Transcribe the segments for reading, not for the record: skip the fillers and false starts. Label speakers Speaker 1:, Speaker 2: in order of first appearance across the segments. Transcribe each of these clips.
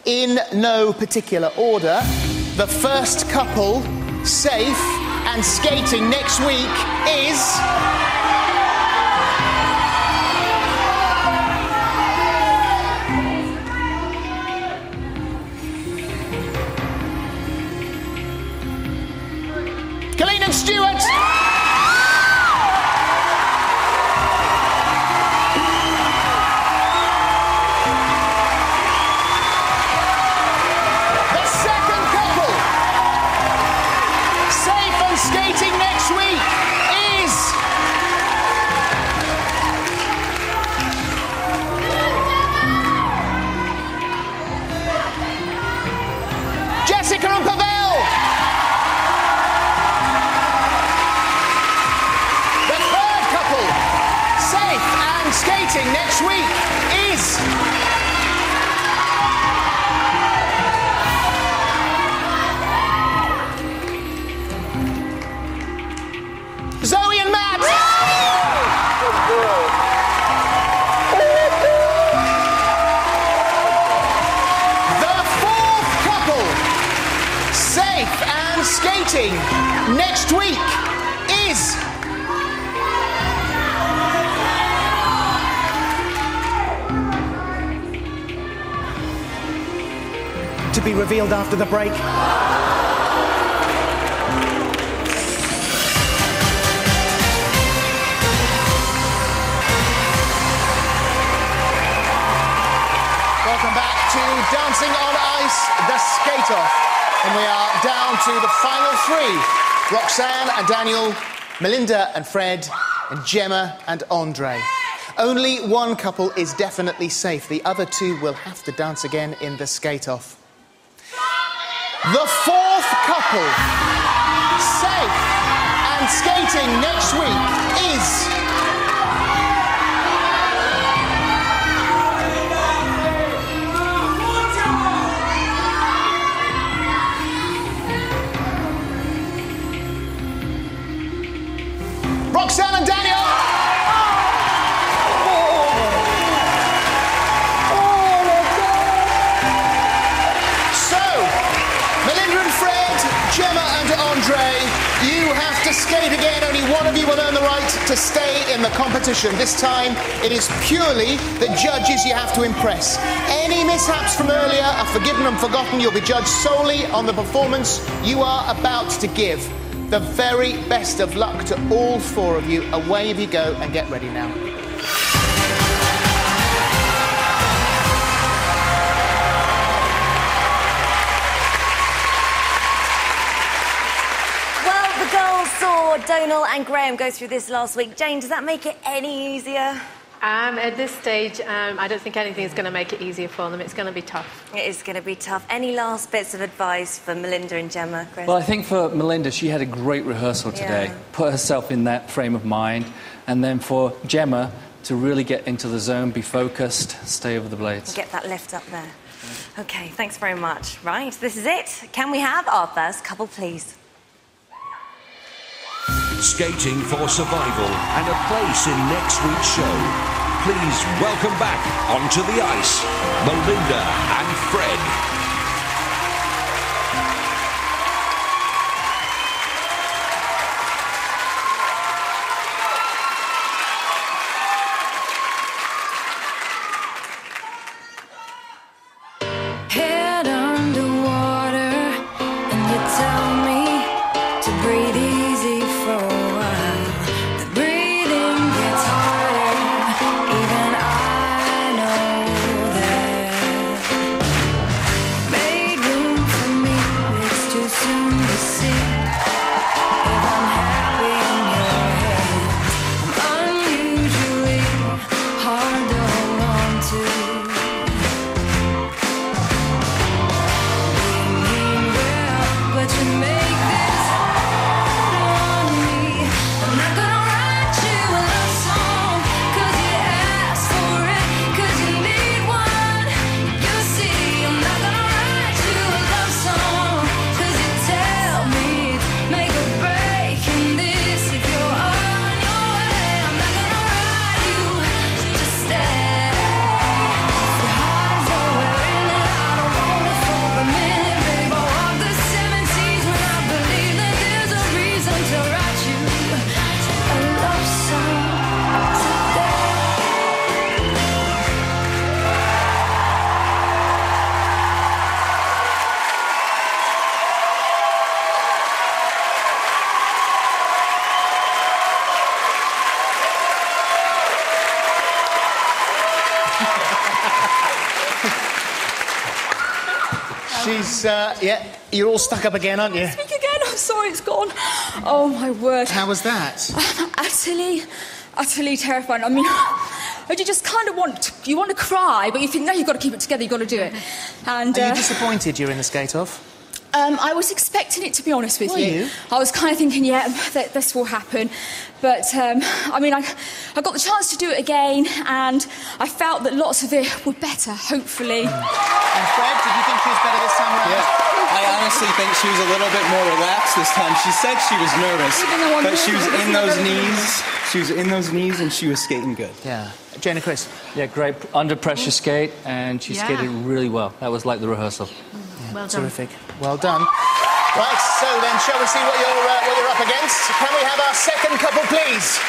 Speaker 1: In no particular order, the first couple safe and skating next week is... Colleen and Stuart! Skating next week is... Jessica and Pavel. The third couple safe and skating next week is... Zoe and Matt! The fourth couple, safe and skating next week, is... To be revealed after the break. Welcome back to Dancing on Ice, the skate-off. And we are down to the final three. Roxanne and Daniel, Melinda and Fred, and Gemma and Andre. Only one couple is definitely safe. The other two will have to dance again in the skate-off. The fourth couple, safe and skating next week, is... Roxanne and Daniel! So, Melinda and Fred, Gemma and Andre, you have to skate again. Only one of you will earn the right to stay in the competition. This time, it is purely the judges you have to impress. Any mishaps from earlier are forgiven and forgotten. You'll be judged solely on the performance you are about to give. The very best of luck to all four of you. Away you go and get ready now.
Speaker 2: Well, the girls saw Donal and Graham go through this last week. Jane, does that make it any easier?
Speaker 3: At this stage, I don't think anything is going to make it easier for them. It's going to be tough.
Speaker 2: It is going to be tough. Any last bits of advice for Melinda and Gemma, Chris?
Speaker 4: Well, I think for Melinda, she had a great rehearsal today.
Speaker 2: Yeah. Put
Speaker 4: herself in that frame of mind. And then for Gemma to really get into the zone, be focused, stay over the blades.
Speaker 2: Get that lift up there. OK, thanks very much. Right, this is it. Can we have our first couple, please?
Speaker 5: Skating for survival and a place in next week's show. Please welcome back onto the ice, Melinda and Fred.
Speaker 6: Head underwater, and you tell me to breathe easy for a while. The breathing gets harder, even I know that.
Speaker 1: She's, yeah, you're all stuck up again, aren't you?
Speaker 7: Speak again. I'm sorry, it's gone. Oh, my word.
Speaker 1: How was that?
Speaker 7: Utterly terrifying. I mean, you just kind of want to cry, but you think, no, you've got to keep it together, you've got to do it. And,
Speaker 1: Are you disappointed you're in the skate-off?
Speaker 7: I was expecting it, to be honest with
Speaker 1: Were you?
Speaker 7: I was kind of thinking, yeah, this will happen. But, I mean, I got the chance to do it again, and I felt that lots of it were better, hopefully.
Speaker 1: And Fred, did you think she was better this time around?
Speaker 8: Yeah, I honestly think she was a little bit more relaxed this time. She said she was nervous, but she was in those knees. She was in those knees, and she was skating good.
Speaker 1: Yeah. Jane and Chris?
Speaker 4: Yeah, great under pressure skate, and she skated really well. That was like the rehearsal.
Speaker 3: Well done.
Speaker 1: Terrific. Well done. Right, so then, shall we see what you're up against? Can we have our second couple, please?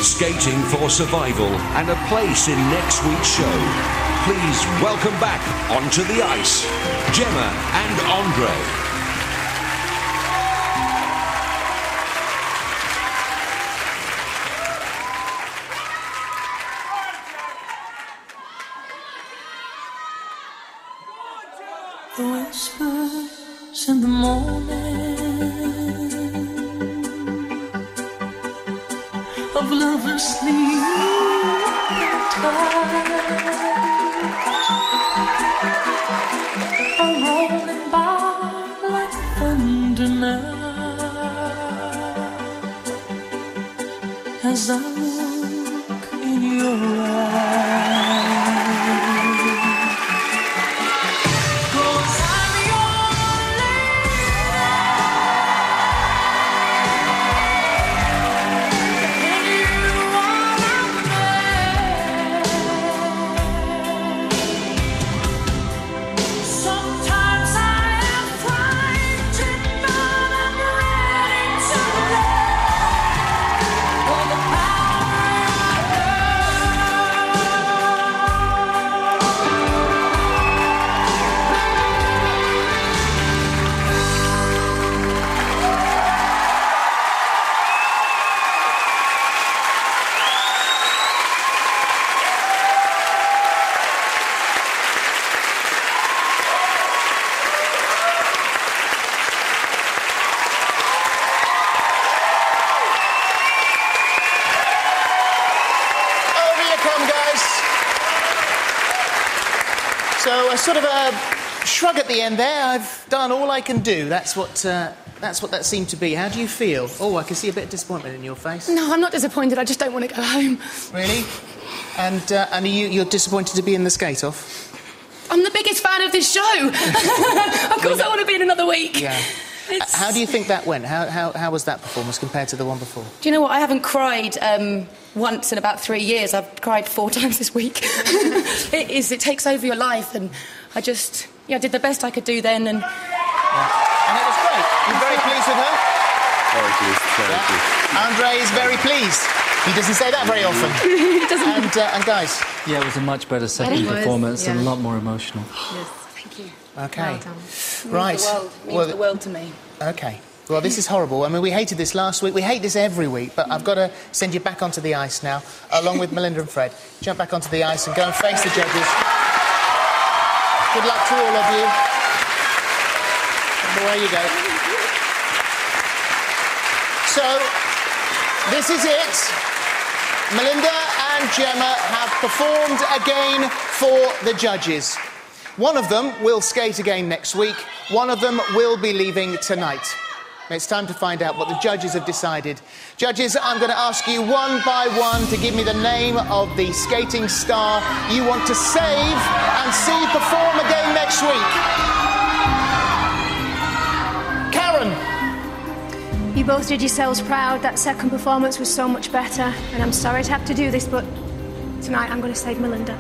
Speaker 5: Skating for survival and a place in next week's show. Please welcome back onto the ice, Gemma and Andre.
Speaker 6: The whispers in the morning of lovers sleep are rolling by like thunder now as I look in your eyes.
Speaker 1: So a sort of a shrug at the end there. I've done all I can do. That's what that seemed to be. How do you feel? Oh, I can see a bit of disappointment in your face.
Speaker 9: No, I'm not disappointed. I just don't want to go home.
Speaker 1: Really? And are you're disappointed to be in the skate-off?
Speaker 9: I'm the biggest fan of this show. Of course I want to be in another week.
Speaker 1: Yeah. How do you think that went? How was that performance compared to the one before?
Speaker 9: Do you know what? I haven't cried once in about 3 years. I've cried 4 times this week. It takes over your life, and I just, did the best I could do then, and...
Speaker 1: Yeah. And it was great. You're very pleased with her?
Speaker 8: Very pleased, very pleased.
Speaker 1: Andre is very pleased. He doesn't say that very often.
Speaker 9: He doesn't.
Speaker 1: And guys?
Speaker 4: Yeah, it was a much better second performance and a lot more emotional.
Speaker 9: Yes, thank you.
Speaker 1: Okay.
Speaker 9: Well done.
Speaker 1: Right.
Speaker 9: Means the world to me.
Speaker 1: Okay. Well, this is horrible. I mean, we hated this last week. We hate this every week, but I've got to send you back onto the ice now, along with Melinda and Fred. Jump back onto the ice and go and face the judges. Good luck to all of you. And away you go. So, this is it. Melinda and Gemma have performed again for the judges. One of them will skate again next week. One of them will be leaving tonight. It's time to find out what the judges have decided. Judges, I'm going to ask you one by one to give me the name of the skating star you want to save and see perform again next week. Karen.
Speaker 10: You both did yourselves proud. That second performance was so much better. And I'm sorry to have to do this, but tonight I'm going to save Melinda.